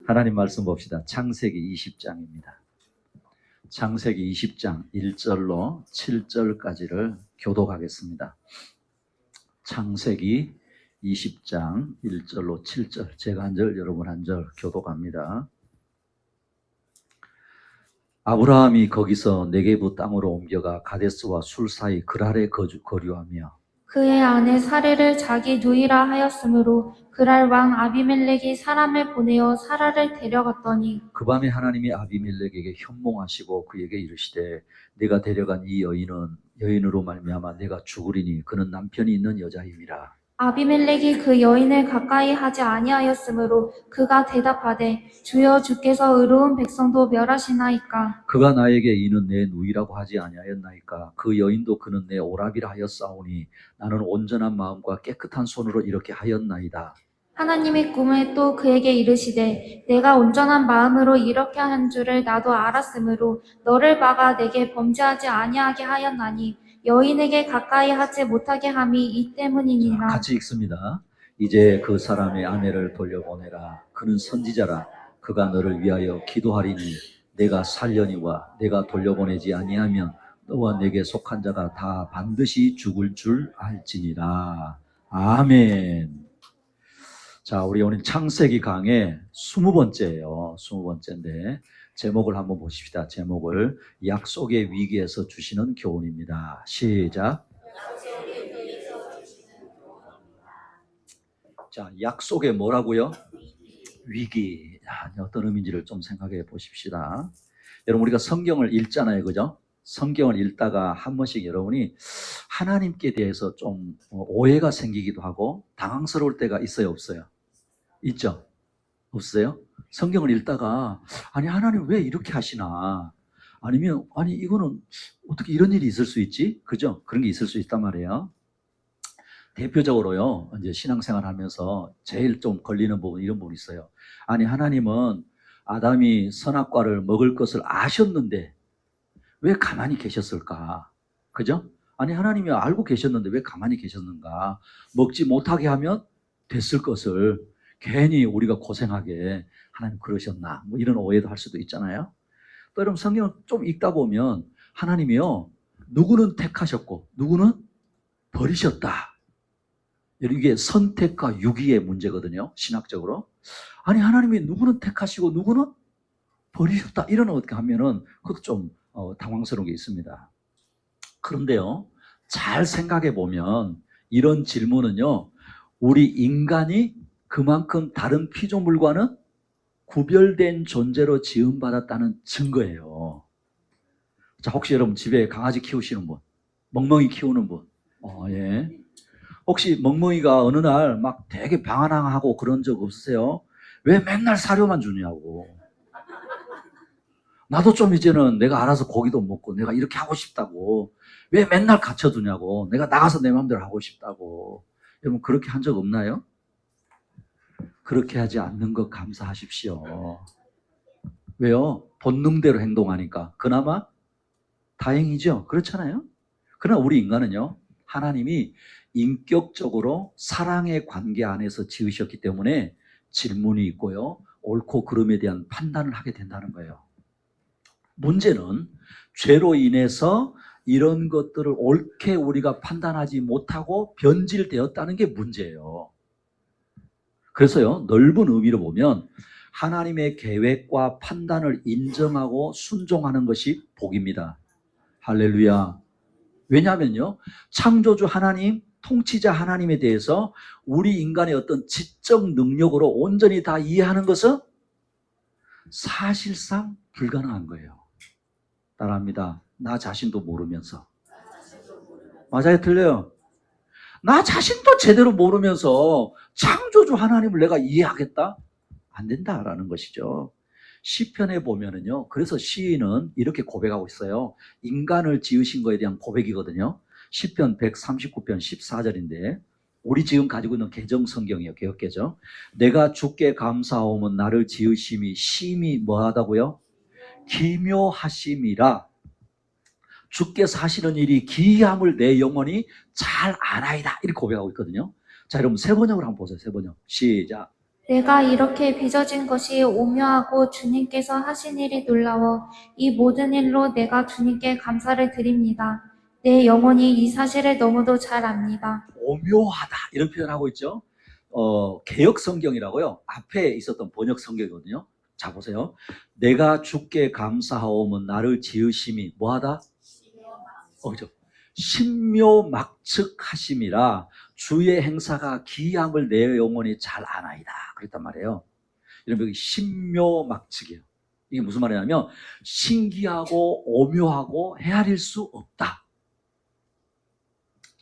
하나님 말씀 봅시다. 창세기 20장입니다. 창세기 20장 1절로 7절까지를 교독하겠습니다. 창세기 20장 1절로 7절, 제가 한 절, 여러분 한 절 교독합니다. 아브라함이 거기서 네게부 땅으로 옮겨가 가데스와 술 사이 그랄에 거류하며 그의 아내 사레를 자기 누이라 하였으므로 그랄 왕 아비멜렉이 사람을 보내어 사라를 데려갔더니 그 밤에 하나님이 아비멜렉에게 현몽하시고 그에게 이르시되 네가 데려간 이 여인으로 말미암아 내가 죽으리니 그는 남편이 있는 여자임이라. 아비멜렉이 그 여인을 가까이 하지 아니하였으므로 그가 대답하되 주여 주께서 의로운 백성도 멸하시나이까. 그가 나에게 이는 내 누이라고 하지 아니하였나이까. 그 여인도 그는 내 오라비라 하였사오니 나는 온전한 마음과 깨끗한 손으로 이렇게 하였나이다. 하나님의 꿈에 또 그에게 이르시되 내가 온전한 마음으로 이렇게 한 줄을 나도 알았으므로 너를 막아 내게 범죄하지 아니하게 하였나니 여인에게 가까이 하지 못하게 함이 이 때문이니라. 같이 읽습니다. 이제 그 사람의 아내를 돌려보내라. 그는 선지자라. 그가 너를 위하여 기도하리니 내가 살려니와 내가 돌려보내지 아니하면 너와 내게 속한 자가 다 반드시 죽을 줄 알지니라. 아멘. 자, 우리 오늘 창세기 강의 20번째예요. 20번째인데 제목을 한번 보십시다. 제목을 약속의 위기에서 주시는 교훈입니다. 시작. 자, 약속의 뭐라고요? 위기. 어떤 의미인지를 좀 생각해 보십시다. 여러분, 우리가 성경을 읽잖아요. 그죠? 성경을 읽다가 한 번씩 여러분이 하나님께 대해서 좀 오해가 생기기도 하고 당황스러울 때가 있어요, 없어요? 있죠? 없어요? 성경을 읽다가 아니 하나님 왜 이렇게 하시나? 아니면 아니 이거는 어떻게 이런 일이 있을 수 있지? 그죠? 그런 게 있을 수 있단 말이에요. 대표적으로요, 이제 신앙생활 하면서 제일 좀 걸리는 부분, 이런 부분이 있어요. 아니, 하나님은 아담이 선악과를 먹을 것을 아셨는데 왜 가만히 계셨을까? 그죠? 아니, 하나님이 알고 계셨는데 왜 가만히 계셨는가? 먹지 못하게 하면 됐을 것을 괜히 우리가 고생하게 하나님 그러셨나? 뭐 이런 오해도 할 수도 있잖아요. 또 여러분, 성경을 좀 읽다 보면 하나님이요, 누구는 택하셨고 누구는 버리셨다. 이게 선택과 유기의 문제거든요, 신학적으로. 아니, 하나님이 누구는 택하시고 누구는 버리셨다. 이런 어떻게 하면은 그것도 좀 당황스러운 게 있습니다. 그런데요, 잘 생각해 보면 이런 질문은요, 우리 인간이 그만큼 다른 피조물과는 구별된 존재로 지음받았다는 증거예요. 자, 혹시 여러분 집에 강아지 키우시는 분, 멍멍이 키우는 분, 예. 혹시 멍멍이가 어느 날 막 되게 방황하고 그런 적 없으세요? 왜 맨날 사료만 주냐고. 나도 좀 이제는 내가 알아서 고기도 먹고 내가 이렇게 하고 싶다고. 왜 맨날 갇혀두냐고. 내가 나가서 내 마음대로 하고 싶다고. 여러분 그렇게 한 적 없나요? 그렇게 하지 않는 것 감사하십시오. 왜요? 본능대로 행동하니까. 그나마 다행이죠. 그렇잖아요? 그러나 우리 인간은요, 하나님이 인격적으로 사랑의 관계 안에서 지으셨기 때문에 질문이 있고요, 옳고 그름에 대한 판단을 하게 된다는 거예요. 문제는 죄로 인해서 이런 것들을 옳게 우리가 판단하지 못하고 변질되었다는 게 문제예요. 그래서요, 넓은 의미로 보면 하나님의 계획과 판단을 인정하고 순종하는 것이 복입니다. 할렐루야. 왜냐하면요, 창조주 하나님, 통치자 하나님에 대해서 우리 인간의 어떤 지적 능력으로 온전히 다 이해하는 것은 사실상 불가능한 거예요. 따라합니다. 나 자신도 모르면서. 맞아요, 틀려요? 나 자신도 제대로 모르면서 창조주 하나님을 내가 이해하겠다? 안 된다라는 것이죠. 시편에 보면은요, 그래서 시인은 이렇게 고백하고 있어요. 인간을 지으신 거에 대한 고백이거든요. 시편 139편 14절인데 우리 지금 가지고 있는 개정 성경이에요. 개역개정. 내가 주께 감사하오면 나를 지으심이 심히 뭐하다고요? 기묘하심이라. 주께서 하시는 일이 기이함을 내 영혼이 잘 알아이다. 이렇게 고백하고 있거든요. 자, 여러분 세 번역으로 한번 보세요. 세 번역. 시작. 내가 이렇게 빚어진 것이 오묘하고 주님께서 하신 일이 놀라워 이 모든 일로 내가 주님께 감사를 드립니다. 내 영혼이 이 사실을 너무도 잘 압니다. 오묘하다 이런 표현하고 있죠. 개역 성경이라고요. 앞에 있었던 번역 성경이거든요. 자 보세요. 내가 주께 감사하오면 나를 지으심이 뭐하다? 그죠? 신묘막측하심이라 주의 행사가 기이함을 내 영혼이 잘 아나이다. 그랬단 말이에요. 여러분 여기 신묘막측이에요. 이게 무슨 말이냐면 신기하고 오묘하고 헤아릴 수 없다.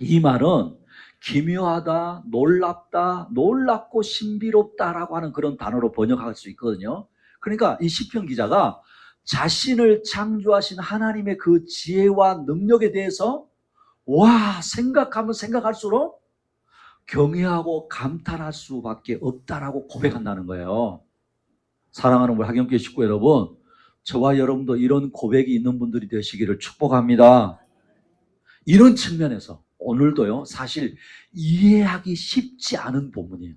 이 말은 기묘하다, 놀랍다, 놀랍고 신비롭다라고 하는 그런 단어로 번역할 수 있거든요. 그러니까 이 시편 기자가 자신을 창조하신 하나님의 그 지혜와 능력에 대해서 생각하면 생각할수록 경외하고 감탄할 수밖에 없다라고 고백한다는 거예요. 사랑하는 우리 학영교 식구 여러분, 저와 여러분도 이런 고백이 있는 분들이 되시기를 축복합니다. 이런 측면에서 오늘도요, 사실 이해하기 쉽지 않은 본문이에요.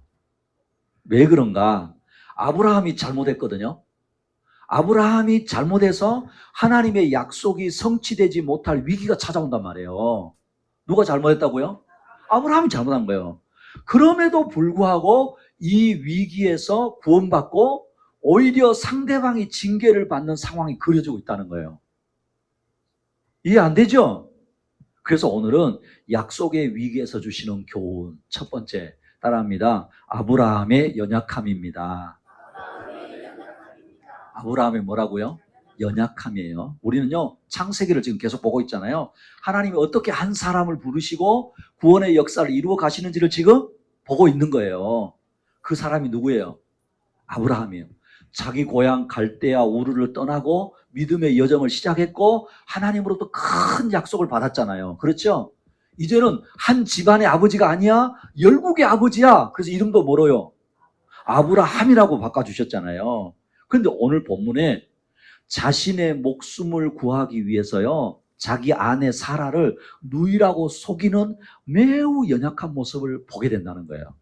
왜 그런가? 아브라함이 잘못했거든요. 아브라함이 잘못해서 하나님의 약속이 성취되지 못할 위기가 찾아온단 말이에요. 누가 잘못했다고요? 아브라함이 잘못한 거예요. 그럼에도 불구하고 이 위기에서 구원받고 오히려 상대방이 징계를 받는 상황이 그려지고 있다는 거예요. 이해 안 되죠? 그래서 오늘은 약속의 위기에서 주시는 교훈 첫 번째 따라합니다. 아브라함의 연약함입니다. 아브라함의 뭐라고요? 연약함이에요. 우리는요, 창세기를 지금 계속 보고 있잖아요. 하나님이 어떻게 한 사람을 부르시고 구원의 역사를 이루어 가시는지를 지금 보고 있는 거예요. 그 사람이 누구예요? 아브라함이에요. 자기 고향 갈대아 우르를 떠나고 믿음의 여정을 시작했고 하나님으로부터 큰 약속을 받았잖아요. 그렇죠? 이제는 한 집안의 아버지가 아니야. 열국의 아버지야. 그래서 이름도 뭐로요? 아브라함이라고 바꿔주셨잖아요. 그런데 오늘 본문에 자신의 목숨을 구하기 위해서요, 자기 아내 사라를 누이라고 속이는 매우 연약한 모습을 보게 된다는 거예요.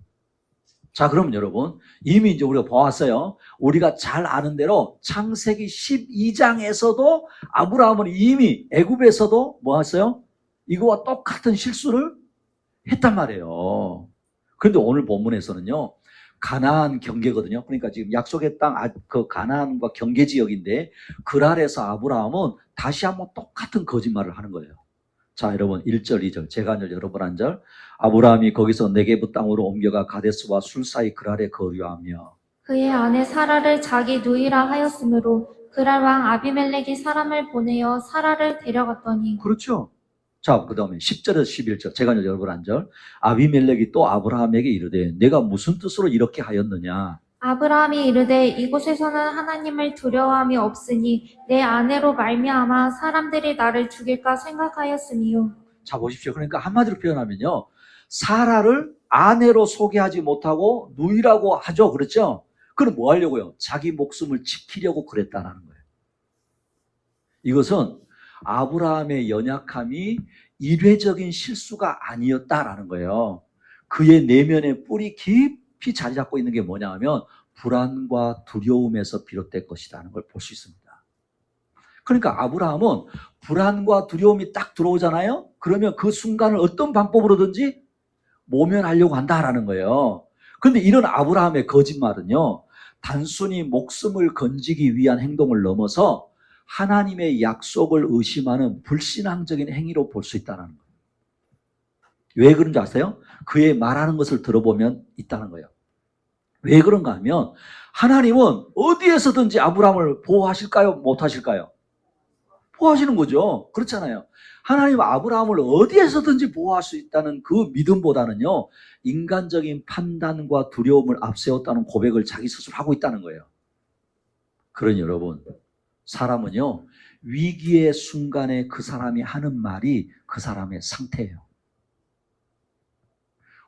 자, 그럼 여러분, 이미 이제 우리가 보았어요. 우리가 잘 아는 대로 창세기 12장에서도 아브라함은 이미 애굽에서도 뭐 했어요? 이거와 똑같은 실수를 했단 말이에요. 그런데 오늘 본문에서는요, 가나안 경계거든요. 그러니까 지금 약속의 땅, 그 가나안과 경계 지역인데, 그랄에서 아브라함은 다시 한번 똑같은 거짓말을 하는 거예요. 자, 여러분, 1절, 2절. 제가 한 절, 여러분 한 절. 아브라함이 거기서 네게부 땅으로 옮겨가 가데스와 술 사이 그랄에 거류하며 그의 아내 사라를 자기 누이라 하였으므로 그랄 왕 아비멜렉이 사람을 보내어 사라를 데려갔더니 그렇죠. 자, 그 다음에 10절에서 11절. 제가 여러분 한 절. 아비멜렉이 또 아브라함에게 이르되 내가 무슨 뜻으로 이렇게 하였느냐. 아브라함이 이르되 이곳에서는 하나님을 두려워함이 없으니 내 아내로 말미암아 사람들이 나를 죽일까 생각하였음이요. 자, 보십시오. 그러니까 한마디로 표현하면요, 사라를 아내로 소개하지 못하고 누이라고 하죠. 그렇죠? 그럼 뭐 하려고요? 자기 목숨을 지키려고 그랬다는 거예요. 이것은 아브라함의 연약함이 일회적인 실수가 아니었다라는 거예요. 그의 내면에 뿌리 깊이 자리 잡고 있는 게 뭐냐 하면 불안과 두려움에서 비롯될 것이라는 걸 볼 수 있습니다. 그러니까 아브라함은 불안과 두려움이 딱 들어오잖아요. 그러면 그 순간을 어떤 방법으로든지 모면하려고 한다라는 거예요. 그런데 이런 아브라함의 거짓말은요, 단순히 목숨을 건지기 위한 행동을 넘어서 하나님의 약속을 의심하는 불신앙적인 행위로 볼 수 있다는 거예요. 왜 그런지 아세요? 그의 말하는 것을 들어보면 있다는 거예요. 왜 그런가 하면 하나님은 어디에서든지 아브라함을 보호하실까요? 못하실까요? 보호하시는 거죠. 그렇잖아요. 하나님은 아브라함을 어디에서든지 보호할 수 있다는 그 믿음보다는요, 인간적인 판단과 두려움을 앞세웠다는 고백을 자기 스스로 하고 있다는 거예요. 그러니 여러분, 사람은요, 위기의 순간에 그 사람이 하는 말이 그 사람의 상태예요.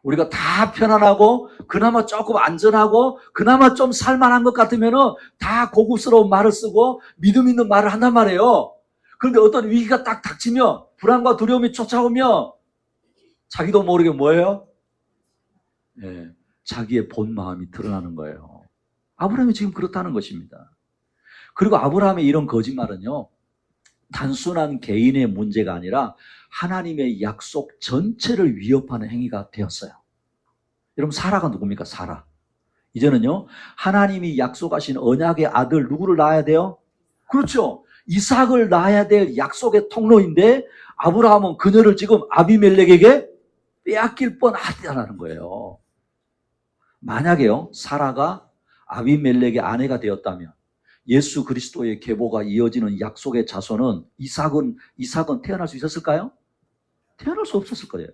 우리가 다 편안하고 그나마 조금 안전하고 그나마 좀 살만한 것 같으면은 다 고급스러운 말을 쓰고 믿음 있는 말을 한단 말이에요. 그런데 어떤 위기가 딱 닥치면 불안과 두려움이 쫓아오면 자기도 모르게 뭐예요? 예, 자기의 본 마음이 드러나는 거예요. 아브라함이 지금 그렇다는 것입니다. 그리고 아브라함의 이런 거짓말은요, 단순한 개인의 문제가 아니라 하나님의 약속 전체를 위협하는 행위가 되었어요. 여러분, 사라가 누굽니까? 사라. 이제는요, 하나님이 약속하신 언약의 아들 누구를 낳아야 돼요? 그렇죠. 이삭을 낳아야 될 약속의 통로인데 아브라함은 그녀를 지금 아비멜렉에게 빼앗길 뻔하다는 거예요. 만약에요, 사라가 아비멜렉의 아내가 되었다면 예수 그리스도의 계보가 이어지는 약속의 자손은 이삭은 태어날 수 있었을까요? 태어날 수 없었을 거예요.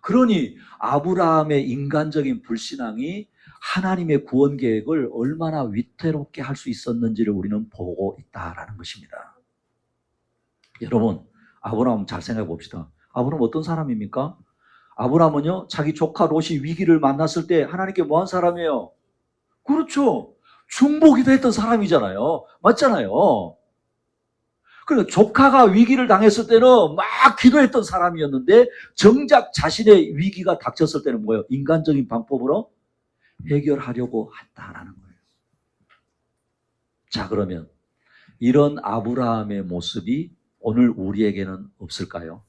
그러니 아브라함의 인간적인 불신앙이 하나님의 구원 계획을 얼마나 위태롭게 할 수 있었는지를 우리는 보고 있다라는 것입니다. 여러분, 아브라함 잘 생각해 봅시다. 아브라함 어떤 사람입니까? 아브라함은요, 자기 조카 롯이 위기를 만났을 때 하나님께 뭐한 사람이에요? 그렇죠. 중보기도 했던 사람이잖아요. 맞잖아요. 그러니까 조카가 위기를 당했을 때는 막 기도했던 사람이었는데 정작 자신의 위기가 닥쳤을 때는 뭐예요? 인간적인 방법으로 해결하려고 했다라는 거예요. 자, 그러면 이런 아브라함의 모습이 오늘 우리에게는 없을까요?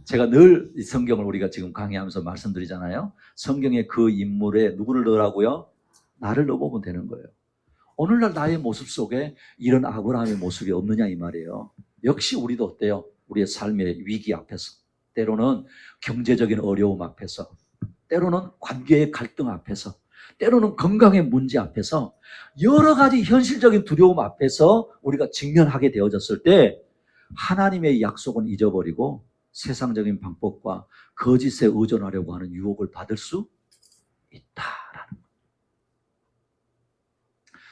제가 늘 이 성경을 우리가 지금 강의하면서 말씀드리잖아요. 성경에 그 인물에 누구를 넣으라고요? 나를 넣어보면 되는 거예요. 오늘날 나의 모습 속에 이런 아브라함의 모습이 없느냐 이 말이에요. 역시 우리도 어때요? 우리의 삶의 위기 앞에서, 때로는 경제적인 어려움 앞에서, 때로는 관계의 갈등 앞에서, 때로는 건강의 문제 앞에서, 여러 가지 현실적인 두려움 앞에서 우리가 직면하게 되어졌을 때 하나님의 약속은 잊어버리고 세상적인 방법과 거짓에 의존하려고 하는 유혹을 받을 수 있다라는 거예요.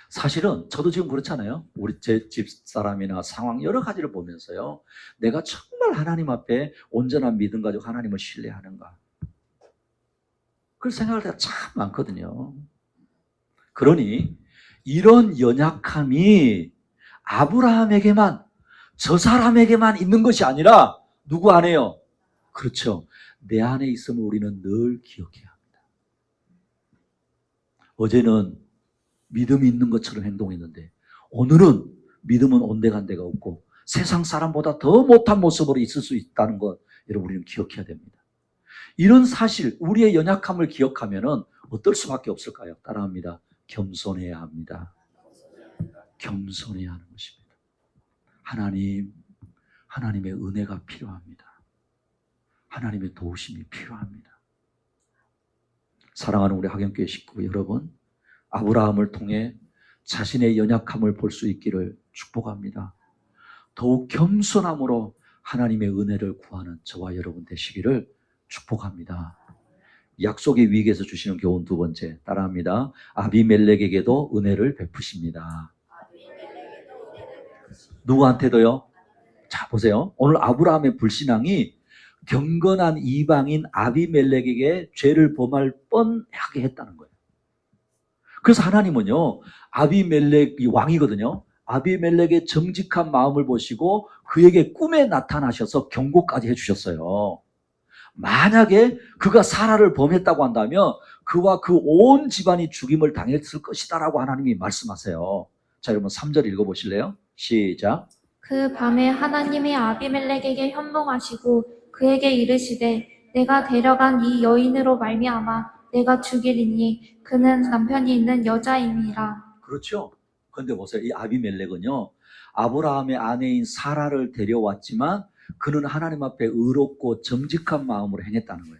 사실은 저도 지금 그렇잖아요. 우리 제 집사람이나 상황 여러 가지를 보면서요, 내가 정말 하나님 앞에 온전한 믿음 가지고 하나님을 신뢰하는가, 그걸 생각할 때가 참 많거든요. 그러니 이런 연약함이 아브라함에게만, 저 사람에게만 있는 것이 아니라 누구 안에요? 그렇죠. 내 안에 있음을 우리는 늘 기억해야 합니다. 어제는 믿음이 있는 것처럼 행동했는데 오늘은 믿음은 온데간데가 없고 세상 사람보다 더 못한 모습으로 있을 수 있다는 것, 여러분 우리는 기억해야 됩니다. 이런 사실, 우리의 연약함을 기억하면은 어떨 수밖에 없을까요? 따라합니다. 겸손해야 합니다. 겸손해야 하는 것입니다. 하나님의 은혜가 필요합니다. 하나님의 도우심이 필요합니다. 사랑하는 우리 하경교회 식구 여러분, 아브라함을 통해 자신의 연약함을 볼 수 있기를 축복합니다. 더욱 겸손함으로 하나님의 은혜를 구하는 저와 여러분 되시기를 축복합니다. 약속의 위기에서 주시는 교훈 두 번째, 따라합니다. 아비멜렉에게도 은혜를 베푸십니다. 누구한테도요? 자, 보세요. 오늘 아브라함의 불신앙이 경건한 이방인 아비멜렉에게 죄를 범할 뻔하게 했다는 거예요. 그래서 하나님은요, 아비멜렉이 왕이거든요. 아비멜렉의 정직한 마음을 보시고 그에게 꿈에 나타나셔서 경고까지 해주셨어요. 만약에 그가 사라를 범했다고 한다면 그와 그 온 집안이 죽임을 당했을 것이다라고 하나님이 말씀하세요. 자, 여러분 3절 읽어보실래요? 시작. 그 밤에 하나님이 아비멜렉에게 현몽하시고 그에게 이르시되 내가 데려간 이 여인으로 말미암아 내가 죽이리니 그는 남편이 있는 여자임이라. 그렇죠. 그런데 보세요. 이 아비멜렉은요, 아브라함의 아내인 사라를 데려왔지만 그는 하나님 앞에 의롭고 정직한 마음으로 행했다는 거예요.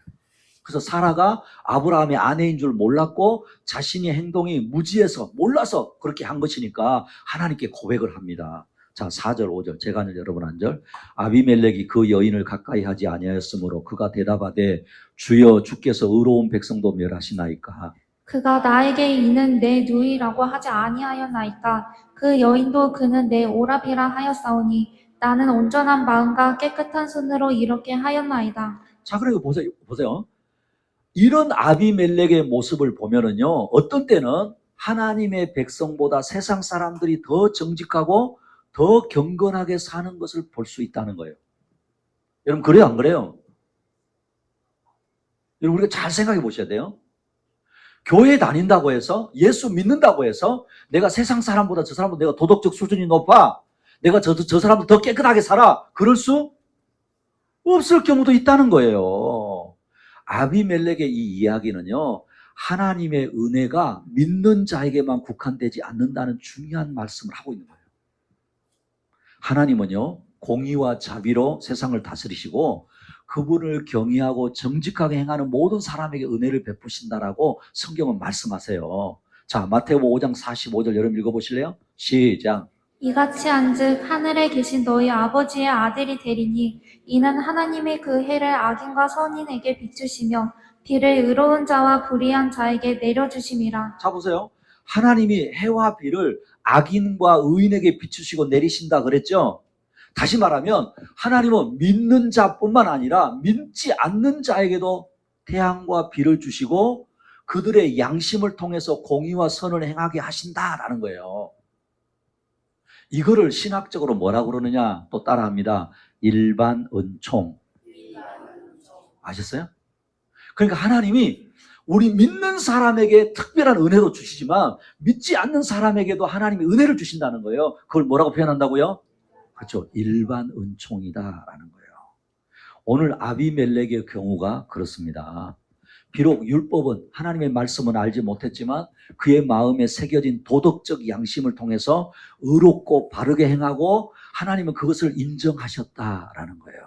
그래서 사라가 아브라함의 아내인 줄 몰랐고 자신의 행동이 무지해서 몰라서 그렇게 한 것이니까 하나님께 고백을 합니다. 자, 4절 5절 제가 한 절 여러분 한 절. 아비멜렉이 그 여인을 가까이 하지 아니하였으므로 그가 대답하되 주여 주께서 의로운 백성도 멸하시나이까. 그가 나에게 이는 내 누이라고 하지 아니하였나이까. 그 여인도 그는 내 오라비라 하였사오니 나는 온전한 마음과 깨끗한 손으로 이렇게 하였나이다. 자, 그리고 보세요. 이런 아비멜렉의 모습을 보면은요, 어떤 때는 하나님의 백성보다 세상 사람들이 더 정직하고 더 경건하게 사는 것을 볼 수 있다는 거예요. 여러분, 그래요, 안 그래요? 여러분, 우리가 잘 생각해 보셔야 돼요. 교회 다닌다고 해서, 예수 믿는다고 해서 내가 세상 사람보다 저 사람보다 내가 도덕적 수준이 높아, 내가 저 사람보다 더 깨끗하게 살아, 그럴 수 없을 경우도 있다는 거예요. 아비멜렉의 이 이야기는요, 하나님의 은혜가 믿는 자에게만 국한되지 않는다는 중요한 말씀을 하고 있는 거예요. 하나님은요, 공의와 자비로 세상을 다스리시고 그분을 경외하고 정직하게 행하는 모든 사람에게 은혜를 베푸신다라고 성경은 말씀하세요. 자, 마태복음 5장 45절 여러분 읽어보실래요? 시작. 이같이 한즉 하늘에 계신 너희 아버지의 아들이 되리니 이는 하나님이 그 해를 악인과 선인에게 비추시며 비를 의로운 자와 불의한 자에게 내려주심이라. 자, 보세요. 하나님이 해와 비를 악인과 의인에게 비추시고 내리신다 그랬죠? 다시 말하면 하나님은 믿는 자뿐만 아니라 믿지 않는 자에게도 태양과 비를 주시고 그들의 양심을 통해서 공의와 선을 행하게 하신다라는 거예요. 이거를 신학적으로 뭐라고 그러느냐? 또 따라합니다. 일반 은총. 아셨어요? 그러니까 하나님이 우리 믿는 사람에게 특별한 은혜도 주시지만 믿지 않는 사람에게도 하나님이 은혜를 주신다는 거예요. 그걸 뭐라고 표현한다고요? 그렇죠. 일반 은총이다라는 거예요. 오늘 아비멜렉의 경우가 그렇습니다. 비록 율법은 하나님의 말씀은 알지 못했지만 그의 마음에 새겨진 도덕적 양심을 통해서 의롭고 바르게 행하고 하나님은 그것을 인정하셨다라는 거예요.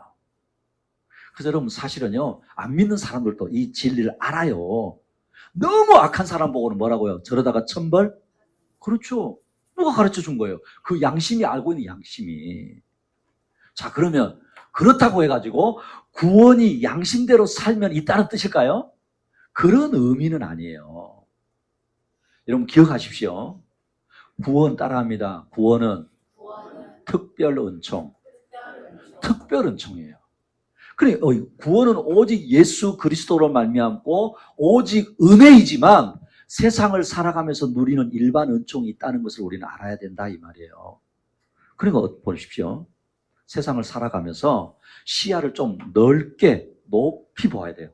그래서 여러분 사실은요, 안 믿는 사람들도 이 진리를 알아요. 너무 악한 사람 보고는 뭐라고요? 저러다가 천벌? 그렇죠. 누가 가르쳐 준 거예요? 그 양심이 알고 있는 양심이. 자, 그러면 그렇다고 해가지고 구원이 양심대로 살면 있다는 뜻일까요? 그런 의미는 아니에요. 여러분 기억하십시오. 구원 따라합니다. 구원은 특별 은총. 특별 은총이에요. 그래, 구원은 오직 예수 그리스도로 말미암고 오직 은혜이지만 세상을 살아가면서 누리는 일반 은총이 있다는 것을 우리는 알아야 된다 이 말이에요. 그러니까 보십시오. 세상을 살아가면서 시야를 좀 넓게 높이 보아야 돼요.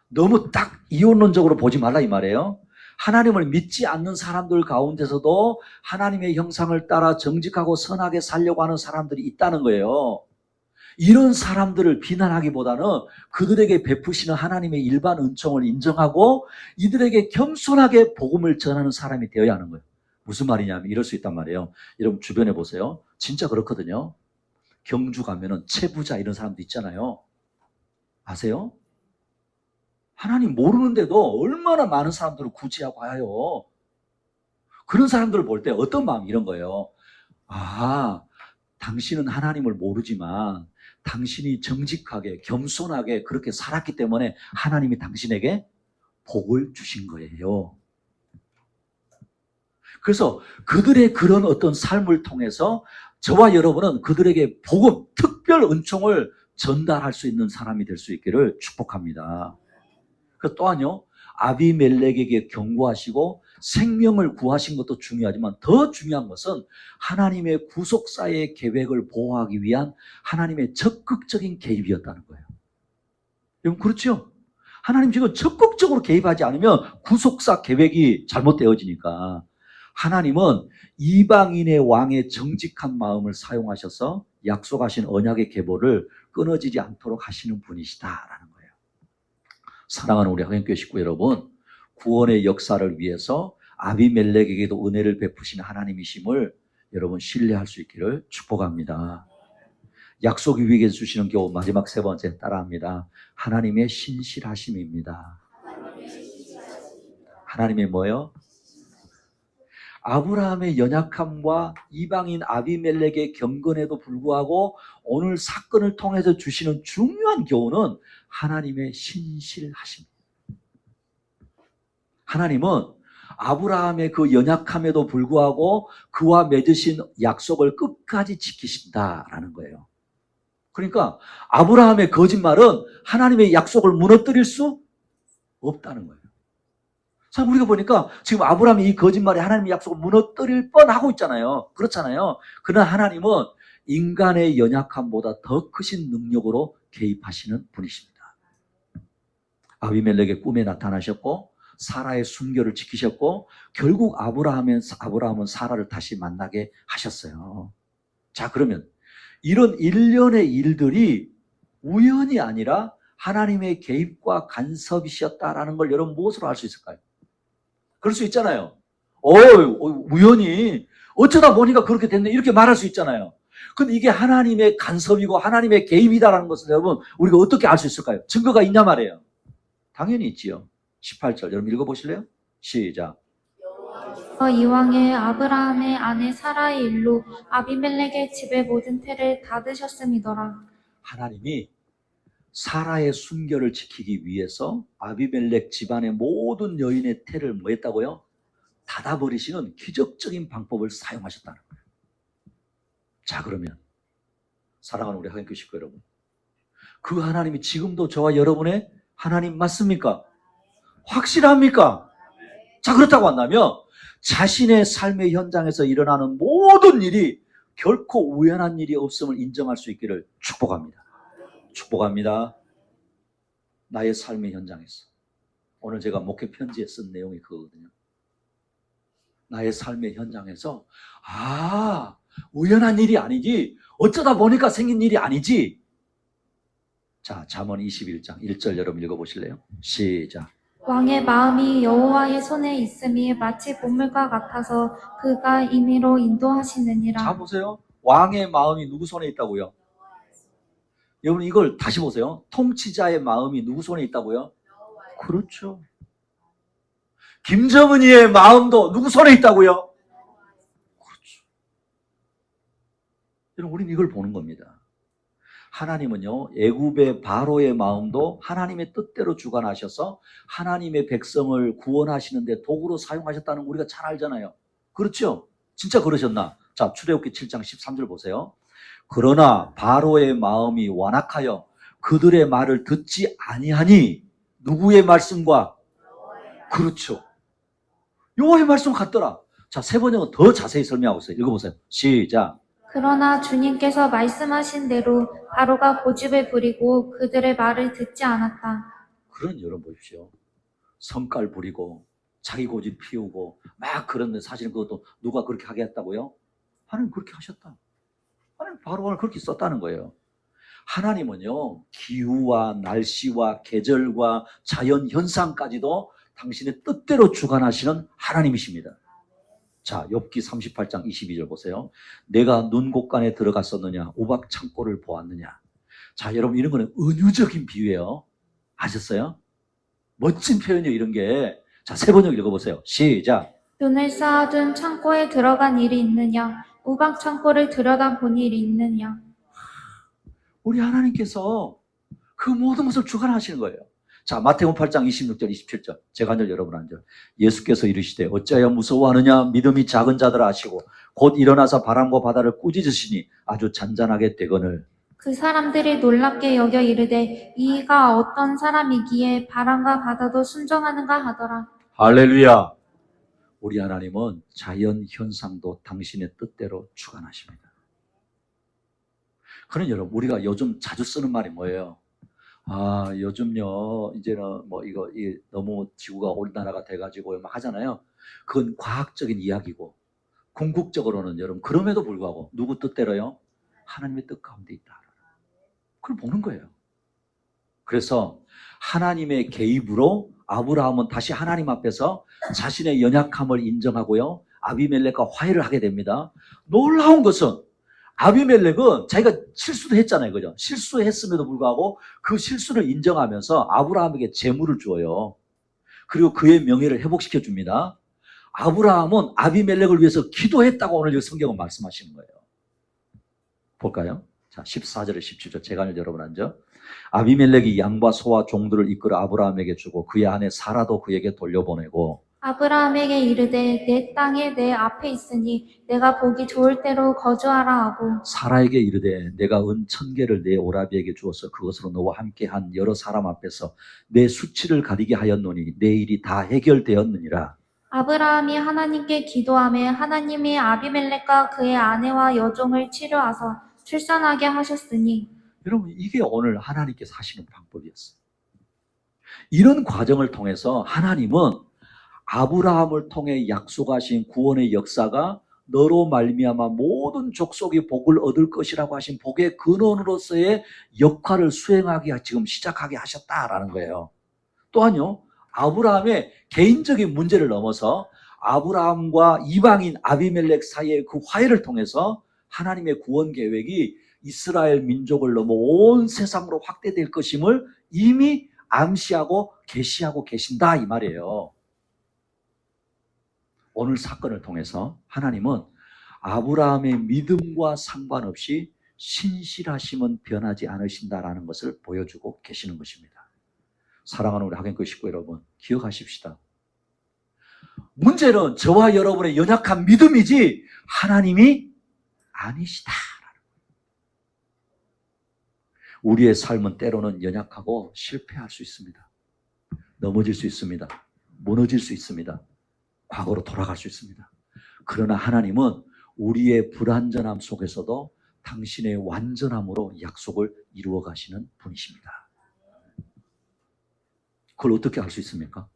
너무 딱 이혼론적으로 보지 말라 이 말이에요. 하나님을 믿지 않는 사람들 가운데서도 하나님의 형상을 따라 정직하고 선하게 살려고 하는 사람들이 있다는 거예요. 이런 사람들을 비난하기보다는 그들에게 베푸시는 하나님의 일반 은총을 인정하고 이들에게 겸손하게 복음을 전하는 사람이 되어야 하는 거예요. 무슨 말이냐면 이럴 수 있단 말이에요. 여러분 주변에 보세요. 진짜 그렇거든요. 경주 가면은 채부자 이런 사람도 있잖아요. 아세요? 하나님 모르는데도 얼마나 많은 사람들을 구제하고 가요. 그런 사람들을 볼 때 어떤 마음이 이런 거예요. 아, 당신은 하나님을 모르지만 당신이 정직하게 겸손하게 그렇게 살았기 때문에 하나님이 당신에게 복을 주신 거예요. 그래서 그들의 그런 어떤 삶을 통해서 저와 여러분은 그들에게 복음, 특별 은총을 전달할 수 있는 사람이 될 수 있기를 축복합니다. 그 또한요, 아비멜렉에게 경고하시고 생명을 구하신 것도 중요하지만 더 중요한 것은 하나님의 구속사의 계획을 보호하기 위한 하나님의 적극적인 개입이었다는 거예요. 여러분 그렇죠? 하나님 지금 적극적으로 개입하지 않으면 구속사 계획이 잘못되어지니까 하나님은 이방인의 왕의 정직한 마음을 사용하셔서 약속하신 언약의 계보를 끊어지지 않도록 하시는 분이시다라는 거예요. 사랑하는 우리 학연교회 식구 여러분, 구원의 역사를 위해서 아비멜렉에게도 은혜를 베푸시는 하나님이심을 여러분 신뢰할 수 있기를 축복합니다. 약속이 위에 주시는 교훈 마지막 세 번째 따라합니다. 하나님의 신실하심입니다. 하나님의 뭐요? 아브라함의 연약함과 이방인 아비멜렉의 경건에도 불구하고 오늘 사건을 통해서 주시는 중요한 교훈은 하나님의 신실하심입니다. 하나님은 아브라함의 그 연약함에도 불구하고 그와 맺으신 약속을 끝까지 지키신다라는 거예요. 그러니까 아브라함의 거짓말은 하나님의 약속을 무너뜨릴 수 없다는 거예요. 참 우리가 보니까 지금 아브라함이 이 거짓말에 하나님의 약속을 무너뜨릴 뻔하고 있잖아요. 그렇잖아요. 그러나 하나님은 인간의 연약함보다 더 크신 능력으로 개입하시는 분이십니다. 아비멜렉의 꿈에 나타나셨고 사라의 순결을 지키셨고 결국 아브라함은 사라를 다시 만나게 하셨어요. 자, 그러면 이런 일련의 일들이 우연이 아니라 하나님의 개입과 간섭이셨다라는 걸 여러분 무엇으로 알 수 있을까요? 그럴 수 있잖아요. 우연히 어쩌다 보니까 그렇게 됐네 이렇게 말할 수 있잖아요. 근데 이게 하나님의 간섭이고 하나님의 개입이다라는 것을 여러분 우리가 어떻게 알 수 있을까요? 증거가 있냐 말이에요. 당연히 있지요. 18절 여러분 읽어보실래요? 시작. 이왕에 아브라함의 아내 사라의 일로 아비멜렉의 집의 모든 태를 닫으셨음이더라. 하나님이 사라의 순결을 지키기 위해서 아비멜렉 집안의 모든 여인의 태를 뭐 했다고요? 닫아버리시는 기적적인 방법을 사용하셨다는 거예요. 자, 그러면 사랑하는 우리 하객교 식구 여러분, 그 하나님이 지금도 저와 여러분의 하나님 맞습니까? 확실합니까? 자, 그렇다고 한다면 자신의 삶의 현장에서 일어나는 모든 일이 결코 우연한 일이 없음을 인정할 수 있기를 축복합니다. 축복합니다. 나의 삶의 현장에서. 오늘 제가 목회 편지에 쓴 내용이 그거거든요. 나의 삶의 현장에서 우연한 일이 아니지 어쩌다 보니까 생긴 일이 아니지. 자, 잠언 21장 1절 여러분 읽어보실래요? 시작. 왕의 마음이 여호와의 손에 있음이 마치 보물과 같아서 그가 임의로 자, 인도하시느니라. 보세요. 왕의 마음이 누구 손에 있다고요? 여러분 이걸 다시 보세요. 통치자의 마음이 누구 손에 있다고요? 그렇죠. 김정은이의 마음도 누구 손에 있다고요? 그렇죠. 여러분 우리는 이걸 보는 겁니다. 하나님은요, 애굽의 바로의 마음도 하나님의 뜻대로 주관하셔서 하나님의 백성을 구원하시는 데 도구로 사용하셨다는 거 우리가 잘 알잖아요. 그렇죠? 진짜 그러셨나? 자, 출애굽기 7장 13절 보세요. 그러나 바로의 마음이 완악하여 그들의 말을 듣지 아니하니 누구의 말씀과? 그렇죠. 여호와의 말씀 같더라. 자, 세 번역은 더 자세히 설명하고 있어요. 읽어보세요. 시작. 그러나 주님께서 말씀하신 대로 바로가 고집을 부리고 그들의 말을 듣지 않았다. 그런 여러분 보십시오. 성깔 부리고 자기 고집 피우고 막 그런데 사실은 그것도 누가 그렇게 하게 했다고요? 하나님 그렇게 하셨다. 하나님 바로를 그렇게 썼다는 거예요. 하나님은요, 기후와 날씨와 계절과 자연 현상까지도 당신의 뜻대로 주관하시는 하나님이십니다. 자, 욥기 38장 22절 보세요. 내가 눈 곳간에 들어갔었느냐 우박 창고를 보았느냐. 자, 여러분 이런 거는 은유적인 비유예요. 아셨어요? 멋진 표현이에요, 이런 게. 자, 세 번역 읽어보세요. 시작. 눈을 쌓아둔 창고에 들어간 일이 있느냐? 우박 창고를 들여다본 일이 있느냐? 우리 하나님께서 그 모든 것을 주관하시는 거예요. 자, 마태복음 8장 26절 27절 제가 한 절 여러분 한 절. 예수께서 이르시되 어찌하여 무서워하느냐? 믿음이 작은 자들아 하시고 곧 일어나서 바람과 바다를 꾸짖으시니 아주 잔잔하게 되거늘. 그 사람들이 놀랍게 여겨 이르되 이가 어떤 사람이기에 바람과 바다도 순종하는가 하더라. 할렐루야. 우리 하나님은 자연 현상도 당신의 뜻대로 주관하십니다. 그런 여러분, 우리가 요즘 자주 쓰는 말이 뭐예요? 요즘요, 이제는 뭐 너무 지구가 온난화가 돼가지고 막 하잖아요. 그건 과학적인 이야기고, 궁극적으로는 여러분, 그럼에도 불구하고 누구 뜻대로요? 하나님의 뜻 가운데 있다. 그걸 보는 거예요. 그래서 하나님의 개입으로 아브라함은 다시 하나님 앞에서 자신의 연약함을 인정하고요, 아비멜렉과 화해를 하게 됩니다. 놀라운 것은 아비멜렉은 자기가 실수도 했잖아요. 그죠? 실수했음에도 불구하고 그 실수를 인정하면서 아브라함에게 재물을 주어요. 그리고 그의 명예를 회복시켜 줍니다. 아브라함은 아비멜렉을 위해서 기도했다고 오늘 성경은 말씀하시는 거예요. 볼까요? 자, 14절에 17절 제가 여러분 앉아. 아비멜렉이 양과 소와 종들을 이끌어 아브라함에게 주고 그의 아내 사라도 그에게 돌려보내고 아브라함에게 이르되 내 땅에 내 앞에 있으니 내가 보기 좋을 대로 거주하라 하고 사라에게 이르되 내가 은 1000개를 내 오라비에게 주어서 그것으로 너와 함께한 여러 사람 앞에서 내 수치를 가리게 하였노니 내 일이 다 해결되었느니라. 아브라함이 하나님께 기도하며 하나님이 아비멜렉과 그의 아내와 여종을 치료하사 출산하게 하셨으니 여러분 이게 오늘 하나님께서 하시는 방법이었어요. 이런 과정을 통해서 하나님은 아브라함을 통해 약속하신 구원의 역사가 너로 말미암아 모든 족속이 복을 얻을 것이라고 하신 복의 근원으로서의 역할을 수행하기 지금 시작하게 하셨다라는 거예요. 또한요, 아브라함의 개인적인 문제를 넘어서 아브라함과 이방인 아비멜렉 사이의 그 화해를 통해서 하나님의 구원 계획이 이스라엘 민족을 넘어 온 세상으로 확대될 것임을 이미 암시하고 계시하고 계신다 이 말이에요. 오늘 사건을 통해서 하나님은 아브라함의 믿음과 상관없이 신실하심은 변하지 않으신다라는 것을 보여주고 계시는 것입니다. 사랑하는 우리 하객교 식구 여러분, 기억하십시다. 문제는 저와 여러분의 연약한 믿음이지 하나님이 아니시다. 우리의 삶은 때로는 연약하고 실패할 수 있습니다. 넘어질 수 있습니다. 무너질 수 있습니다. 과거로 돌아갈 수 있습니다. 그러나 하나님은 우리의 불완전함 속에서도 당신의 완전함으로 약속을 이루어 가시는 분이십니다. 그걸 어떻게 알 수 있습니까?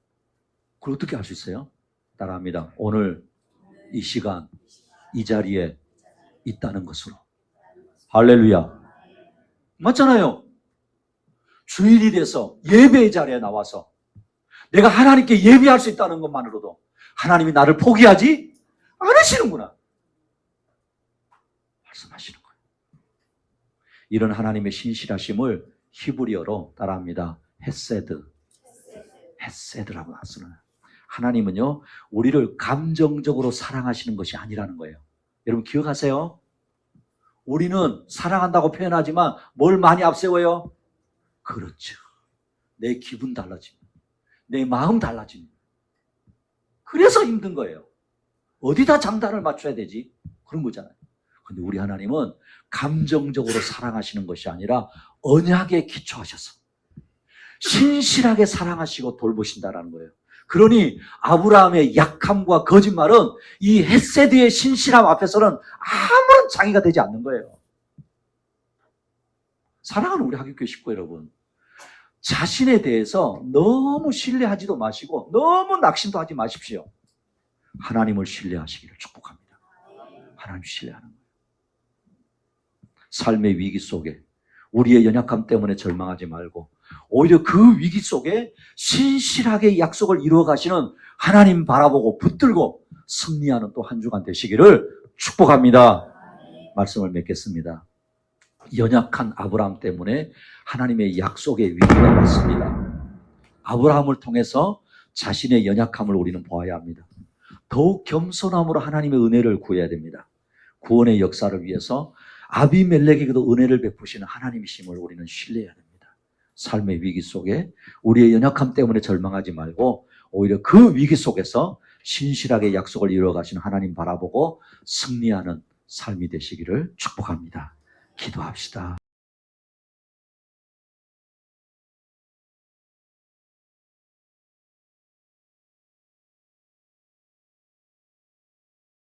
그걸 어떻게 알 수 있어요? 따라합니다. 오늘 이 시간 이 자리에 있다는 것으로. 할렐루야. 맞잖아요. 주일이 돼서 예배의 자리에 나와서 내가 하나님께 예배할 수 있다는 것만으로도 하나님이 나를 포기하지 않으시는구나 말씀하시는 거예요. 이런 하나님의 신실하심을 히브리어로 따라합니다. 헤세드라고 쓰는. 하나님은요, 우리를 감정적으로 사랑하시는 것이 아니라는 거예요. 여러분 기억하세요? 우리는 사랑한다고 표현하지만 뭘 많이 앞세워요? 그렇죠. 내 기분 달라집니다. 내 마음 달라집니다. 그래서 힘든 거예요. 어디다 장단을 맞춰야 되지? 그런 거잖아요. 근데 우리 하나님은 감정적으로 사랑하시는 것이 아니라 언약에 기초하셔서 신실하게 사랑하시고 돌보신다라는 거예요. 그러니 아브라함의 약함과 거짓말은 이 헤세드의 신실함 앞에서는 아무런 장애가 되지 않는 거예요. 사랑하는 우리 하객교 식구 여러분, 자신에 대해서 너무 신뢰하지도 마시고 너무 낙심도 하지 마십시오. 하나님을 신뢰하시기를 축복합니다. 하나님 신뢰하는 거예요. 삶의 위기 속에 우리의 연약함 때문에 절망하지 말고 오히려 그 위기 속에 신실하게 약속을 이루어 가시는 하나님 바라보고 붙들고 승리하는 또 한 주간 되시기를 축복합니다. 말씀을 맺겠습니다. 연약한 아브라함 때문에 하나님의 약속의 위기가 왔습니다. 아브라함을 통해서 자신의 연약함을 우리는 보아야 합니다. 더욱 겸손함으로 하나님의 은혜를 구해야 됩니다. 구원의 역사를 위해서 아비멜렉에게도 은혜를 베푸시는 하나님이심을 우리는 신뢰해야 됩니다. 삶의 위기 속에 우리의 연약함 때문에 절망하지 말고 오히려 그 위기 속에서 신실하게 약속을 이루어 가시는 하나님 바라보고 승리하는 삶이 되시기를 축복합니다. 기도합시다.